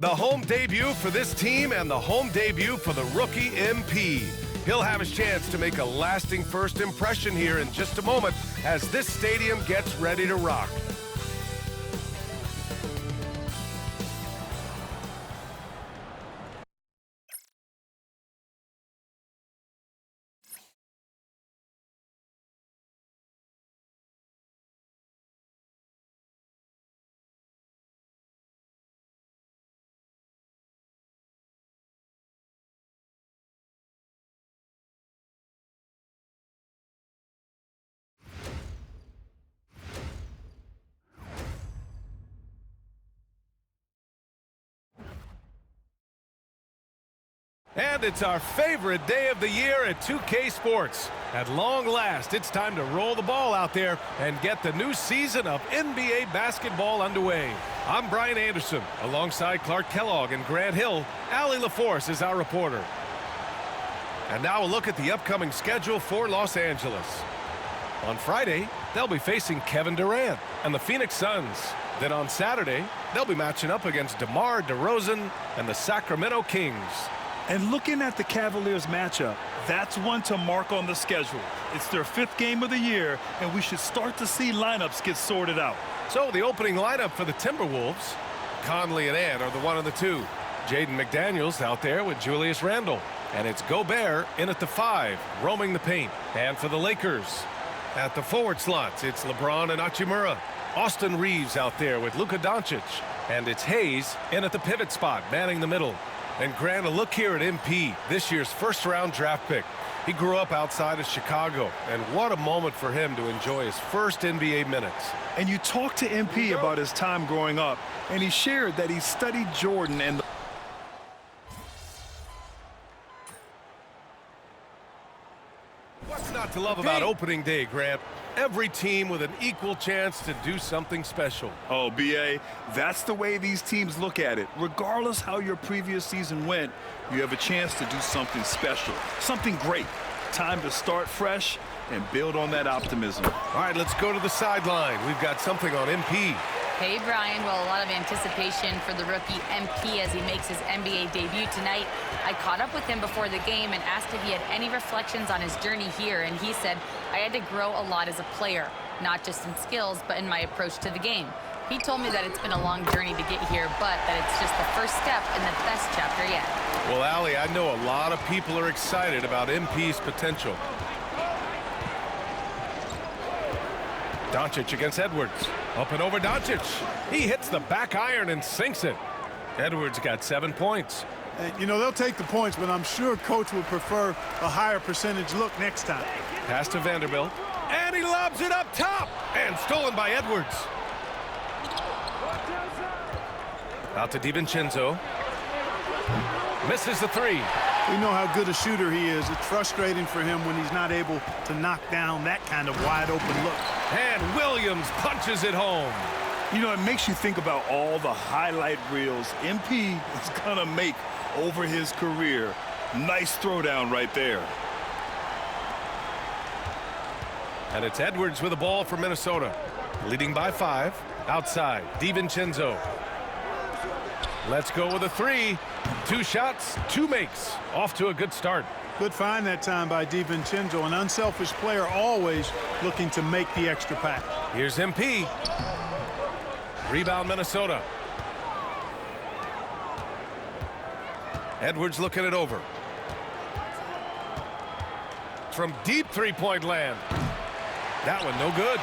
The home debut for this team and the home debut for the rookie MP. He'll have his chance to make a lasting first impression here in just a moment as this stadium gets ready to rock. And it's our favorite day of the year at 2K Sports. At long last, it's time to roll the ball out there and get the new season of NBA basketball underway. I'm Brian Anderson. Alongside Clark Kellogg and Grant Hill, Allie LaForce is our reporter. And now a look at the upcoming schedule for Los Angeles. On Friday, they'll be facing Kevin Durant and the Phoenix Suns. Then on Saturday, they'll be matching up against DeMar DeRozan and the Sacramento Kings. And looking at the Cavaliers matchup, that's one to mark on the schedule. It's their 5th game of the year, and we should start to see lineups get sorted out. So the opening lineup for the Timberwolves, Conley and Ant are the 1 and the 2. Jaden McDaniels out there with Julius Randle. And it's Gobert in at the 5, roaming the paint. And for the Lakers, at the forward slots, it's LeBron and Hachimura. Austin Reeves out there with Luka Doncic. And it's Hayes in at the pivot spot, manning the middle. And Grant, a look here at MP, this year's first-round draft pick. He grew up outside of Chicago, and what a moment for him to enjoy his first NBA minutes. And you talked to MP about his time growing up, and he shared that he studied Jordan and What's not to love about opening day, Grant? Every team with an equal chance to do something special. Oh, B.A., that's the way these teams look at it. Regardless how your previous season went, you have a chance to do something special, something great. Time to start fresh and build on that optimism. All right, let's go to the sideline. We've got something on MP. Hey, Brian. Well, a lot of anticipation for the rookie MP as he makes his NBA debut tonight. I caught up with him before the game and asked if he had any reflections on his journey here, and he said, I had to grow a lot as a player, not just in skills, but in my approach to the game. He told me that it's been a long journey to get here, but that it's just the first step in the best chapter yet. Well, Allie, I know a lot of people are excited about MP's potential. Doncic against Edwards. Up and over Doncic. He hits the back iron and sinks it. Edwards got 7 points. You know, they'll take the points, but I'm sure coach would prefer a higher percentage look next time. Pass to Vanderbilt. And he lobs it up top. And stolen by Edwards. Out to DiVincenzo. Misses the 3. We know how good a shooter he is. It's frustrating for him when he's not able to knock down that kind of wide-open look. And Williams punches it home. You know, it makes you think about all the highlight reels MP is going to make over his career. Nice throwdown right there. And it's Edwards with the ball for Minnesota. Leading by 5. Outside, DiVincenzo. Let's go with a 3. 2 shots, 2 makes. Off to a good start. Good find that time by DiVincenzo. An unselfish player, always looking to make the extra pass. Here's MP. Rebound Minnesota. Edwards looking it over. From deep three-point land. That one no good.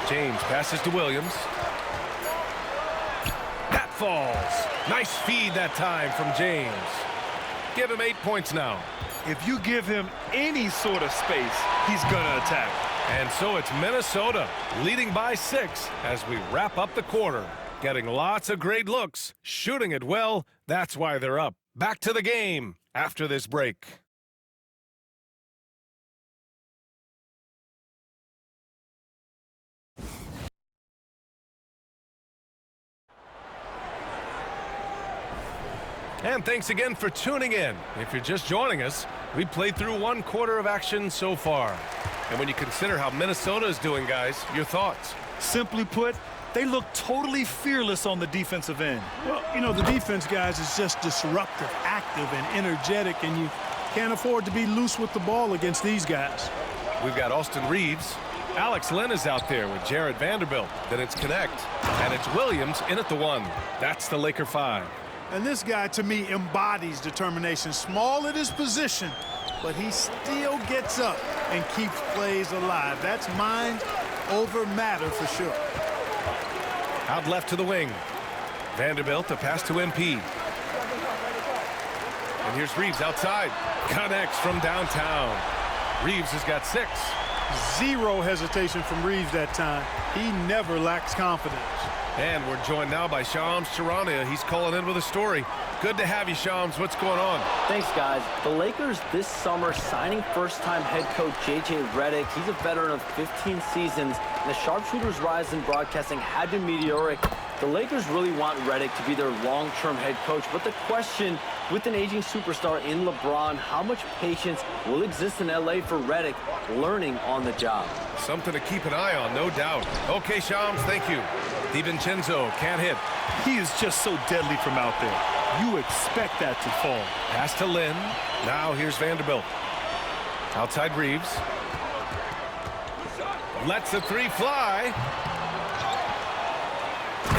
James passes to Williams. That falls. Nice feed that time from James. Give him 8 points now. If you give him any sort of space, he's going to attack. And so it's Minnesota leading by 6 as we wrap up the quarter. Getting lots of great looks, shooting it well. That's why they're up. Back to the game after this break. And thanks again for tuning in. If you're just joining us, we played through 1 quarter of action so far. And when you consider how Minnesota is doing, guys, your thoughts? Simply put, they look totally fearless on the defensive end. Well, you know, the defense, guys, is just disruptive, active, and energetic, and you can't afford to be loose with the ball against these guys. We've got Austin Reeves. Alex Len is out there with Jared Vanderbilt. Then it's Connect. And it's Williams in at the 1. That's the Laker 5. And this guy, to me, embodies determination. Small at his position, but he still gets up and keeps plays alive. That's mind over matter for sure. Out left to the wing. Vanderbilt, a pass to MP. And here's Reeves outside. Connects from downtown. Reeves has got 6. Zero hesitation from Reeves that time. He never lacks confidence. And we're joined now by Shams Charania. He's calling in with a story. Good to have you, Shams. What's going on? Thanks, guys. The Lakers this summer signing first-time head coach J.J. Redick. He's a veteran of 15 seasons, and the sharpshooter's rise in broadcasting had been meteoric. The Lakers really want Redick to be their long-term head coach, but the question, with an aging superstar in LeBron, how much patience will exist in L.A. for Redick learning on the job? Something to keep an eye on, no doubt. Okay, Shams, thank you. DiVincenzo can't hit. He is just so deadly from out there. You expect that to fall. Pass to Lynn. Now here's Vanderbilt. Outside Reeves. Lets the 3 fly.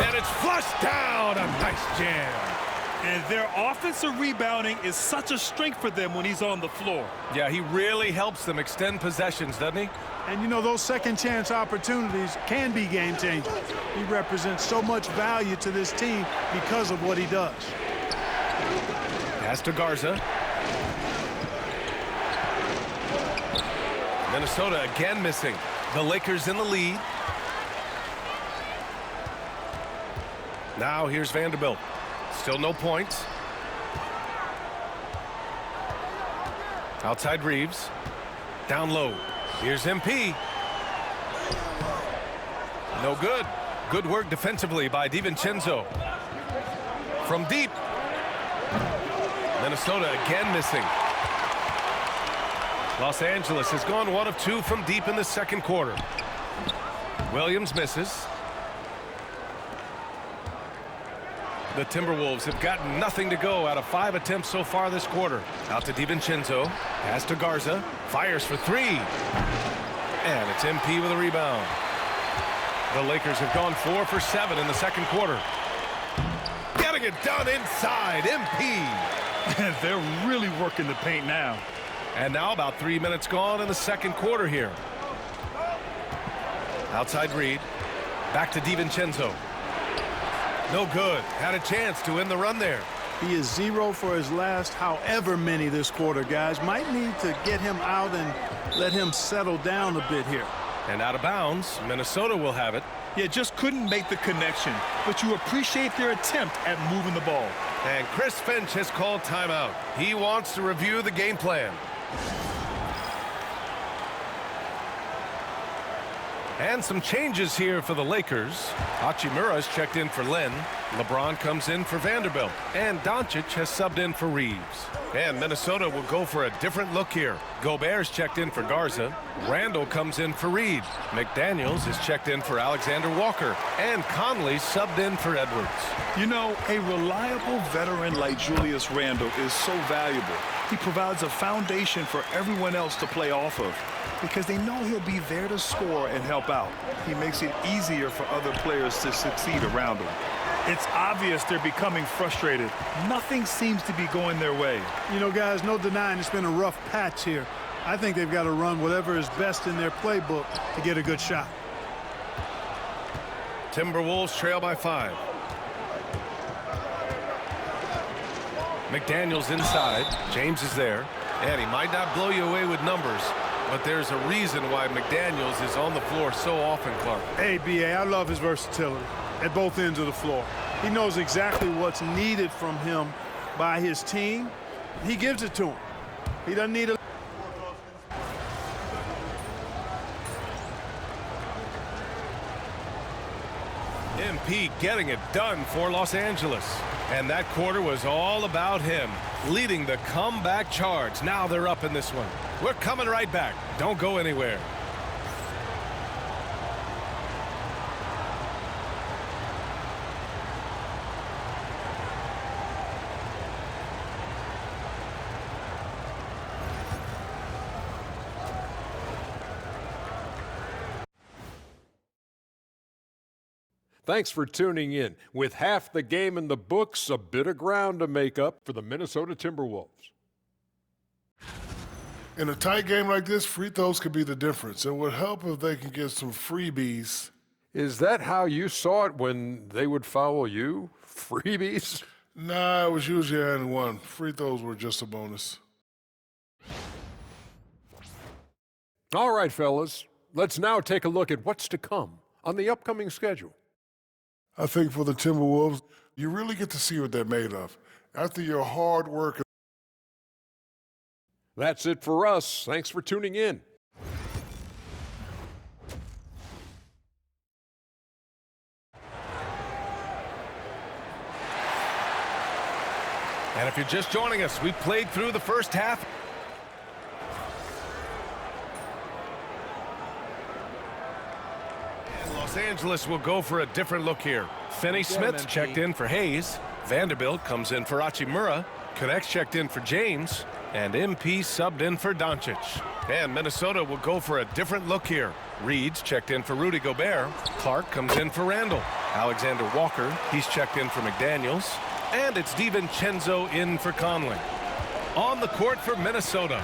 And it's flushed down. A nice jam. And their offensive rebounding is such a strength for them when he's on the floor. Yeah, he really helps them extend possessions, doesn't he? And, you know, those second-chance opportunities can be game-changers. He represents so much value to this team because of what he does. Pass to Garza. Minnesota again missing. The Lakers in the lead. Now here's Vanderbilt. Still no points. Outside Reeves. Down low. Here's MP. No good. Good work defensively by DiVincenzo. From deep. Minnesota again missing. Los Angeles has gone 1 of 2 from deep in the second quarter. Williams misses. The Timberwolves have gotten nothing to go out of 5 attempts so far this quarter. Out to DiVincenzo. Pass to Garza. Fires for 3. And it's MP with a rebound. The Lakers have gone 4 for 7 in the second quarter. Getting it done inside. MP. They're really working the paint now. And now about 3 minutes gone in the second quarter here. Outside Reed. Back to DiVincenzo. No good. Had a chance to win the run there. He is 0 for his last however many this quarter, guys. Might need to get him out and let him settle down a bit here. And out of bounds, Minnesota will have it. Yeah, just couldn't make the connection, but you appreciate their attempt at moving the ball. And Chris Finch has called timeout. He wants to review the game plan. And some changes here for the Lakers. Hachimura's checked in for Len. LeBron comes in for Vanderbilt. And Doncic has subbed in for Reeves. And Minnesota will go for a different look here. Gobert's checked in for Garza. Randall comes in for Reed. McDaniels is checked in for Alexander Walker. And Conley subbed in for Edwards. You know, a reliable veteran like Julius Randle is so valuable. He provides a foundation for everyone else to play off of, because they know he'll be there to score and help out. He makes it easier for other players to succeed around him. It's obvious they're becoming frustrated. Nothing seems to be going their way. You know, guys, no denying it's been a rough patch here. I think they've got to run whatever is best in their playbook to get a good shot. Timberwolves trail by 5. McDaniels inside. James is there. And he might not blow you away with numbers, but there's a reason why McDaniels is on the floor so often, Clark. Hey, B.A., I love his versatility at both ends of the floor. He knows exactly what's needed from him by his team. He gives it to him. He doesn't need a... MP getting it done for Los Angeles. And that quarter was all about him, leading the comeback charge. Now they're up in this one. We're coming right back. Don't go anywhere. Thanks for tuning in. With half the game in the books, a bit of ground to make up for the Minnesota Timberwolves. In a tight game like this, free throws could be the difference. It would help if they could get some freebies. Is that how you saw it when they would foul you? Freebies? Nah, it was usually and one. Free throws were just a bonus. All right, fellas. Let's now take a look at what's to come on the upcoming schedule. I think for the Timberwolves, you really get to see what they're made of. After your hard work. That's it for us. Thanks for tuning in. And if you're just joining us, we played through the first half. And Los Angeles will go for a different look here. Finney-Smith checked in for Hayes. Vanderbilt comes in for Hachimura. Connects checked in for James. And MP subbed in for Doncic. And Minnesota will go for a different look here. Reed's checked in for Rudy Gobert. Clark comes in for Randall. Alexander Walker, he's checked in for McDaniels. And it's DiVincenzo in for Conley. On the court for Minnesota,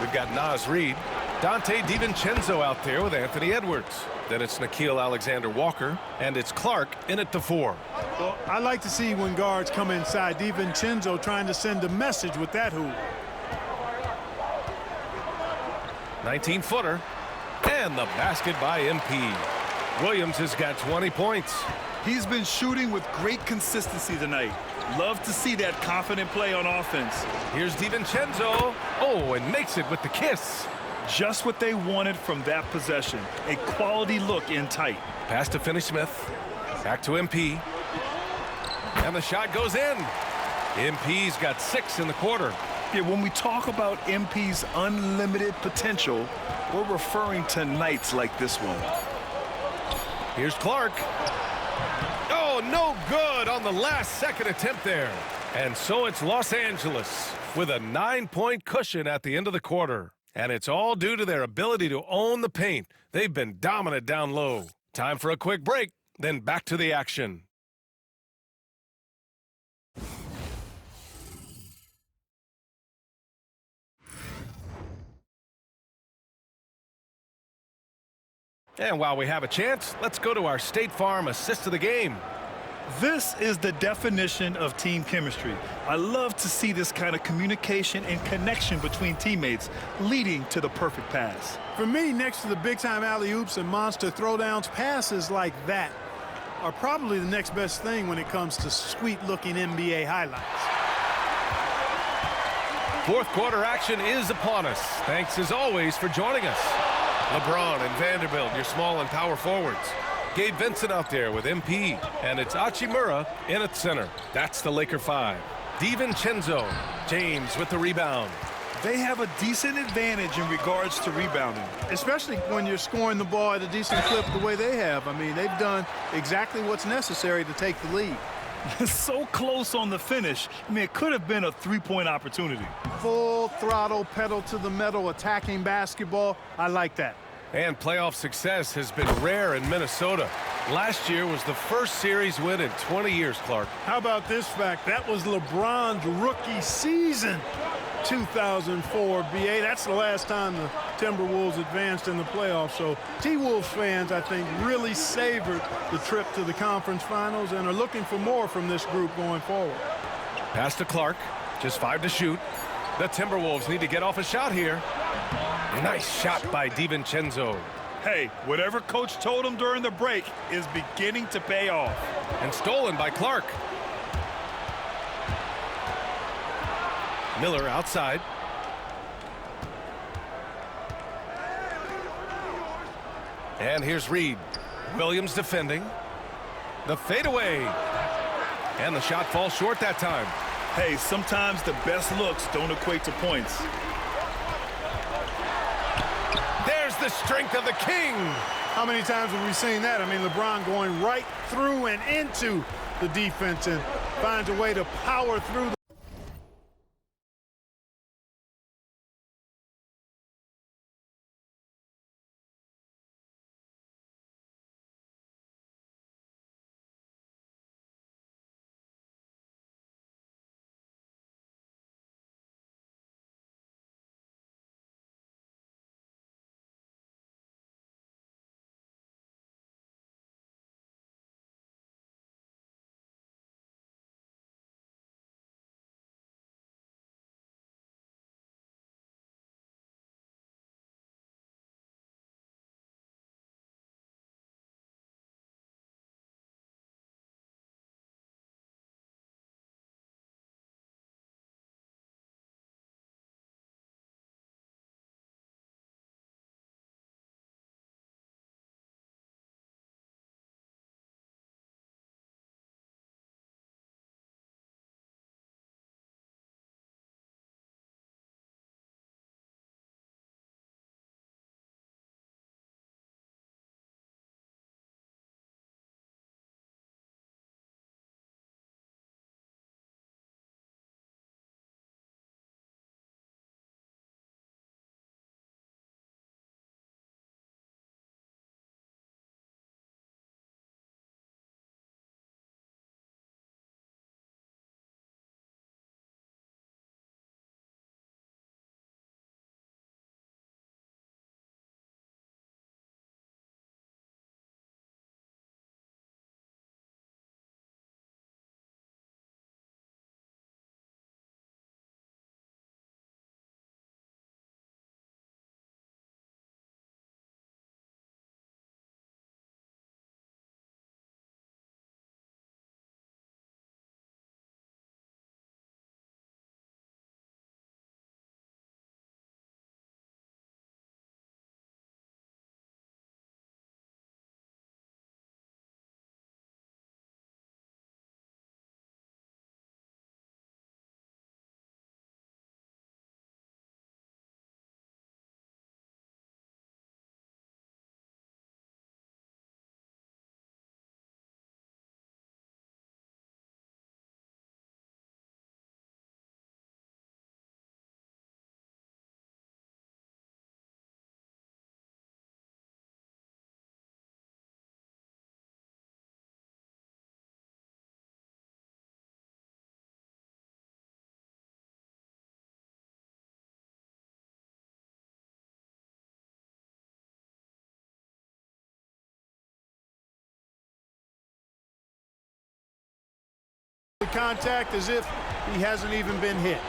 we've got Naz Reid, Dante DiVincenzo out there with Anthony Edwards. Then it's Nickeil Alexander-Walker, and it's Clark in at the 4. Well, I like to see when guards come inside. DiVincenzo trying to send a message with that hoop. 19-footer, and the basket by MP. Williams has got 20 points. He's been shooting with great consistency tonight. Love to see that confident play on offense. Here's DiVincenzo. Oh, and makes it with the kiss. Just what they wanted from that possession. A quality look in tight. Pass to Finney-Smith. Back to MP. And the shot goes in. MP's got 6 in the quarter. Yeah, when we talk about MP's unlimited potential, we're referring to nights like this one. Here's Clark. Oh, no good on the last second attempt there. And so it's Los Angeles with a 9-point cushion at the end of the quarter. And it's all due to their ability to own the paint. They've been dominant down low. Time for a quick break, then back to the action. And while we have a chance, let's go to our State Farm assist of the game. This is the definition of team chemistry. I love to see this kind of communication and connection between teammates leading to the perfect pass. For me, next to the big-time alley-oops and monster throwdowns, passes like that are probably the next best thing when it comes to sweet-looking NBA highlights. Fourth quarter action is upon us. Thanks as always for joining us. LeBron and Vanderbilt, your small and power forwards. Gabe Vincent out there with MP, and it's Hachimura in at center. That's the Laker 5. DiVincenzo, James with the rebound. They have a decent advantage in regards to rebounding. Especially when you're scoring the ball at a decent clip the way they have. I mean, they've done exactly what's necessary to take the lead. So close on the finish. I mean, it could have been a three-point opportunity. Full throttle, pedal to the metal, attacking basketball. I like that. And playoff success has been rare in Minnesota. Last year was the first series win in 20 years, Clark. How about this fact? That was LeBron's rookie season, 2004 BA. That's the last time the Timberwolves advanced in the playoffs. So T-Wolves fans, I think, really savored the trip to the conference finals and are looking for more from this group going forward. Pass to Clark, just 5 to shoot. The Timberwolves need to get off a shot here. Nice shot by DiVincenzo. Hey, whatever coach told him during the break is beginning to pay off. And stolen by Clark. Miller outside. And here's Reed. Williams defending. The fadeaway. And the shot falls short that time. Hey, sometimes the best looks don't equate to points. There's the strength of the king. How many times have we seen that? I mean, LeBron going right through and into the defense and finds a way to power through the contact as if he hasn't even been hit.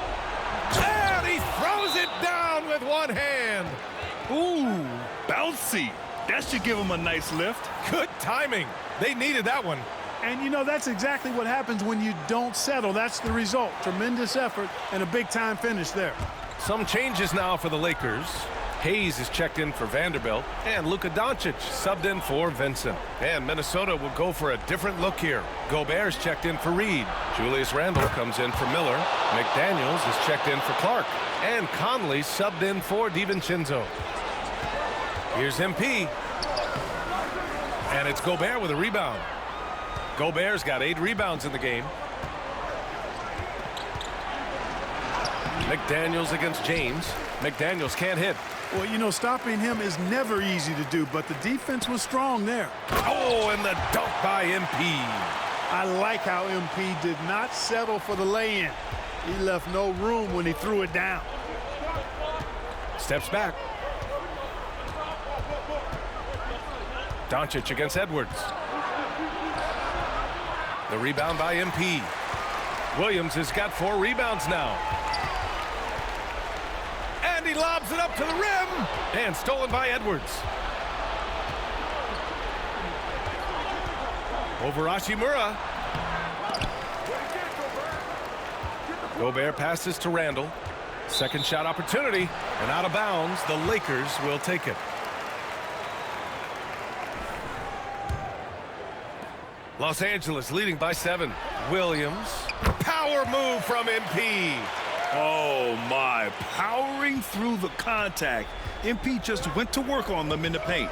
And he throws it down with one hand. Ooh, bouncy. That should give him a nice lift. Good timing. They needed that one. And, you know, that's exactly what happens when you don't settle. That's the result. Tremendous effort and a big-time finish there. Some changes now for the Lakers. Hayes is checked in for Vanderbilt, and Luka Doncic subbed in for Vincent. And Minnesota will go for a different look here. Gobert's checked in for Reed. Julius Randle comes in for Miller. McDaniels is checked in for Clark. And Conley subbed in for DiVincenzo. Here's MP. And it's Gobert with a rebound. Gobert's got 8 rebounds in the game. McDaniels against James. McDaniels can't hit. Well, you know, stopping him is never easy to do, but the defense was strong there. Oh, and the dunk by MP. I like how MP did not settle for the lay-in. He left no room when he threw it down. Steps back. Doncic against Edwards. The rebound by MP. Williams has got 4 rebounds now. And he lobs it up to the rim. And stolen by Edwards. Over Hachimura. Gobert passes to Randle. Second shot opportunity. And out of bounds, the Lakers will take it. Los Angeles leading by 7. Williams. Power move from MP. Oh, my. Powering through the contact. MP just went to work on them in the paint.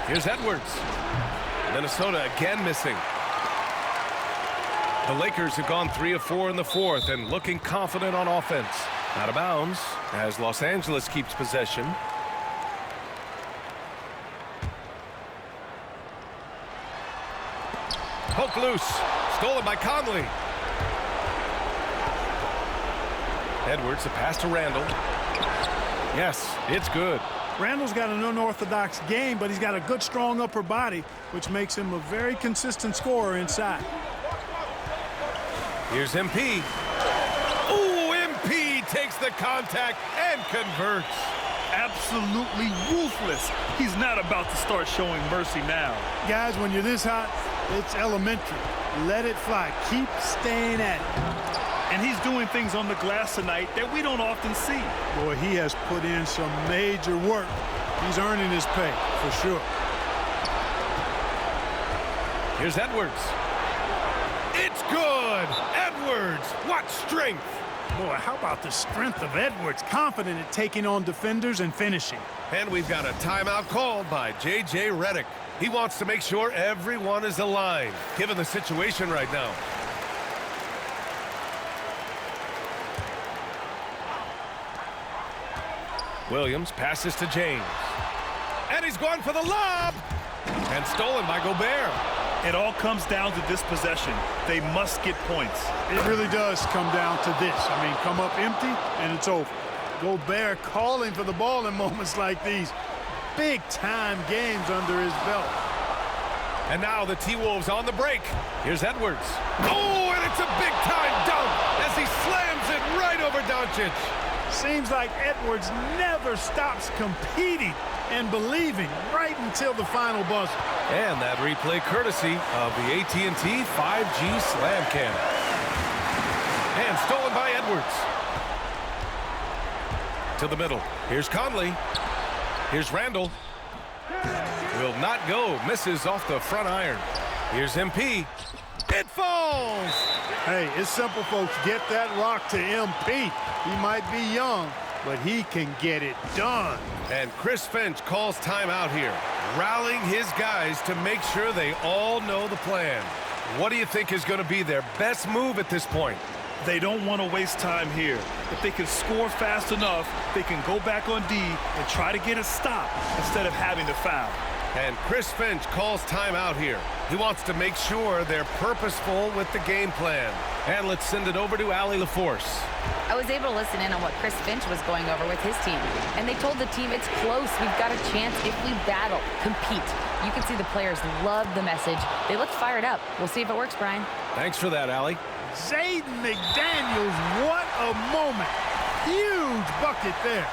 Here's Edwards. Minnesota again missing. The Lakers have gone 3 of 4 in the fourth and looking confident on offense. Out of bounds as Los Angeles keeps possession. Poke loose. Stolen by Conley. Edwards, a pass to Randle. Yes, it's good. Randle's got an unorthodox game, but he's got a good, strong upper body, which makes him a very consistent scorer inside. Here's MP. Ooh, MP takes the contact and converts. Absolutely ruthless. He's not about to start showing mercy now. Guys, when you're this hot, it's elementary. Let it fly. Keep staying at it. And he's doing things on the glass tonight that we don't often see. Boy, he has put in some major work. He's earning his pay, for sure. Here's Edwards. It's good. Edwards, what strength. Boy, how about the strength of Edwards? Confident at taking on defenders and finishing. And we've got a timeout called by J.J. Redick. He wants to make sure everyone is aligned, given the situation right now. Williams passes to James. And he's going for the lob. And stolen by Gobert. It all comes down to this possession. They must get points. It really does come down to this. I mean, come up empty, and it's over. Gobert calling for the ball in moments like these. Big-time games under his belt. And now the T-Wolves on the break. Here's Edwards. Oh, and it's a big-time dunk as he slams it right over Doncic. Seems like Edwards never stops competing and believing right until the final buzzer. And that replay courtesy of the AT&T 5G Slam Cam. And stolen by Edwards. To the middle. Here's Conley. Here's Randle. Will not go. Misses off the front iron. Here's MP. It falls. Hey, it's simple, folks. Get that rock to MP. He might be young, but he can get it done. And Chris Finch calls timeout here, rallying his guys to make sure they all know the plan. What do you think is going to be their best move at this point? They don't want to waste time here. If they can score fast enough, they can go back on D and try to get a stop instead of having to foul. And Chris Finch calls timeout here. He wants to make sure they're purposeful with the game plan. And let's send it over to Allie LaForce. I was able to listen in on what Chris Finch was going over with his team. And they told the team it's close. We've got a chance if we battle, compete. You can see the players love the message. They look fired up. We'll see if it works, Brian. Thanks for that, Allie. Zayden McDaniels, what a moment. Huge bucket there.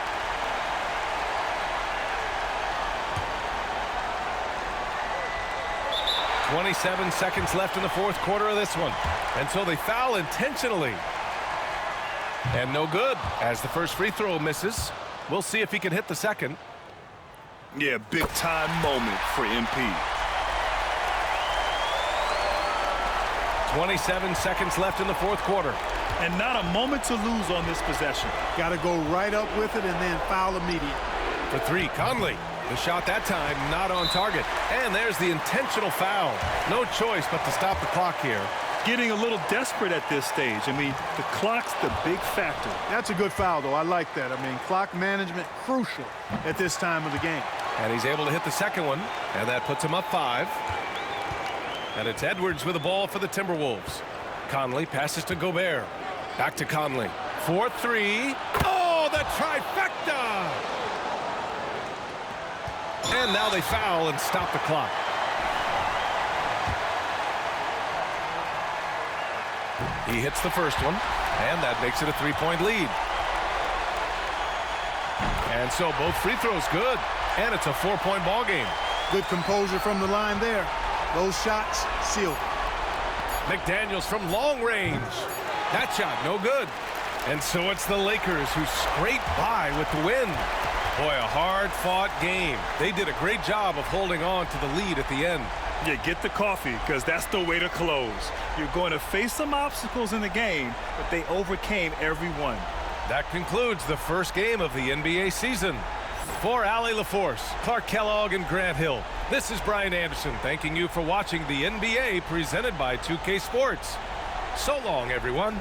"27 seconds left in the fourth quarter of this one. And so they foul intentionally. And no good, as the first free throw misses. We'll see if he can hit the second. Yeah, big-time moment for MP. 27 seconds left in the fourth quarter. And not a moment to lose on this possession. Got to go right up with it and then foul immediate. For three, Conley. The shot that time not on target. And there's the intentional foul. No choice but to stop the clock here. Getting a little desperate at this stage. I mean, the clock's the big factor. That's a good foul, though. I like that. I mean, clock management crucial at this time of the game. And he's able to hit the second one. And that puts him up 5. And it's Edwards with the ball for the Timberwolves. Conley passes to Gobert. Back to Conley. 4-3. Oh, the trifecta! And now they foul and stop the clock. He hits the first one, and that makes it a 3-point lead. And so both free throws good, and it's a 4-point ball game. Good composure from the line there. Those shots sealed. McDaniels from long range. That shot no good. And so it's the Lakers who scrape by with the win. Boy, a hard-fought game. They did a great job of holding on to the lead at the end. Yeah, get the coffee, because that's the way to close. You're going to face some obstacles in the game, but they overcame every one. That concludes the first game of the NBA season. For Allie LaForce, Clark Kellogg, and Grant Hill, this is Brian Anderson thanking you for watching the NBA presented by 2K Sports. So long, everyone.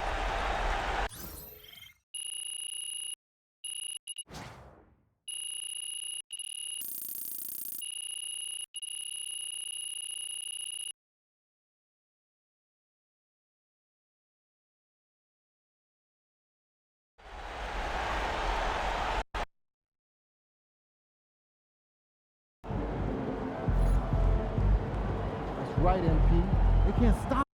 Right, MP. They can't stop.